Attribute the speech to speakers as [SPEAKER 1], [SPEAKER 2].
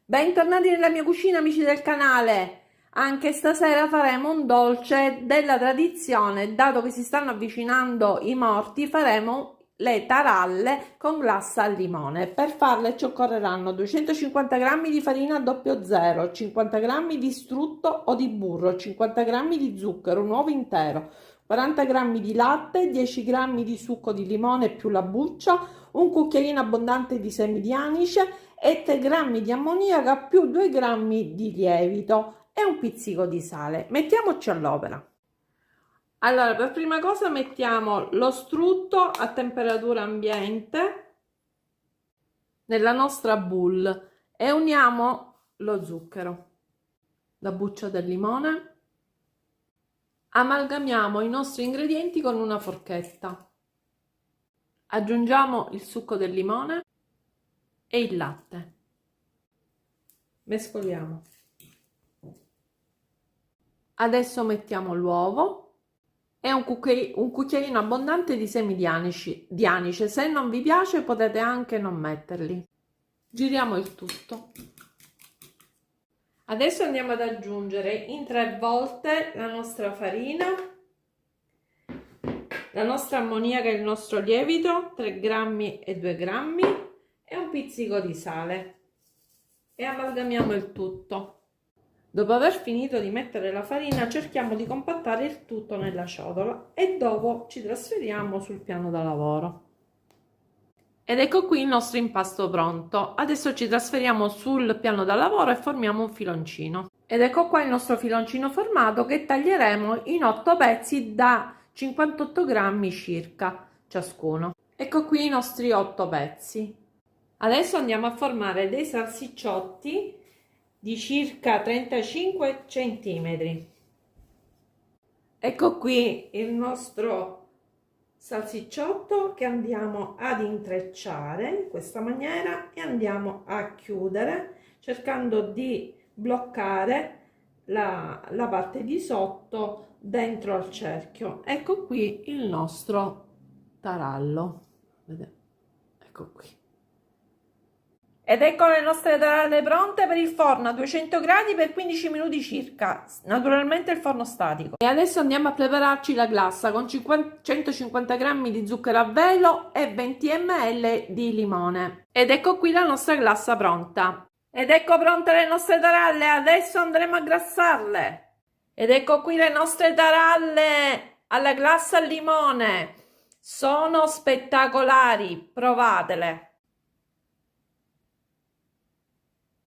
[SPEAKER 1] Bentornati nella mia cucina, amici del canale. Anche stasera faremo un dolce della tradizione. Dato che si stanno avvicinando i morti, faremo le taralle con glassa al limone. Per farle ci occorreranno 250 g di farina 00, 50 g di strutto o di burro, 50 g di zucchero, un uovo intero, 40 g di latte, 10 g di succo di limone più la buccia, un cucchiaino abbondante di semi di anice e 3 g di ammoniaca più 2 g di lievito e un pizzico di sale. Mettiamoci all'opera. Allora, per prima cosa mettiamo lo strutto a temperatura ambiente nella nostra bowl e uniamo lo zucchero, la buccia del limone. Amalgamiamo i nostri ingredienti con una forchetta. Aggiungiamo il succo del limone e il latte. Mescoliamo. Adesso mettiamo l'uovo e un cucchiaino abbondante di semi di anice. Se non vi piace potete anche non metterli. Giriamo il tutto. Adesso andiamo ad aggiungere in 3 volte la nostra farina, la nostra ammoniaca e il nostro lievito, 3 g e 2 g e un pizzico di sale e amalgamiamo il tutto. Dopo aver finito di mettere la farina, cerchiamo di compattare il tutto nella ciotola e dopo ci trasferiamo sul piano da lavoro. Ed ecco qui il nostro impasto pronto. Adesso ci trasferiamo sul piano da lavoro e formiamo un filoncino. Ed ecco qua il nostro filoncino formato che taglieremo in 8 pezzi da 58 g circa ciascuno. Ecco qui i nostri 8 pezzi. Adesso andiamo a formare dei salsicciotti di circa 35 cm. Ecco qui il nostro salsicciotto che andiamo ad intrecciare in questa maniera e andiamo a chiudere cercando di bloccare la parte di sotto dentro al cerchio. Ecco qui il nostro tarallo. Vedete? Ecco qui. Ed ecco le nostre taralle pronte per il forno a 200 gradi per 15 minuti circa, naturalmente il forno statico. E adesso andiamo a prepararci la glassa con 150 g di zucchero a velo e 20 ml di limone. Ed ecco qui la nostra glassa pronta. Ed ecco pronte le nostre taralle, adesso andremo a glassarle. Ed ecco qui le nostre taralle alla glassa al limone. Sono spettacolari, provatele.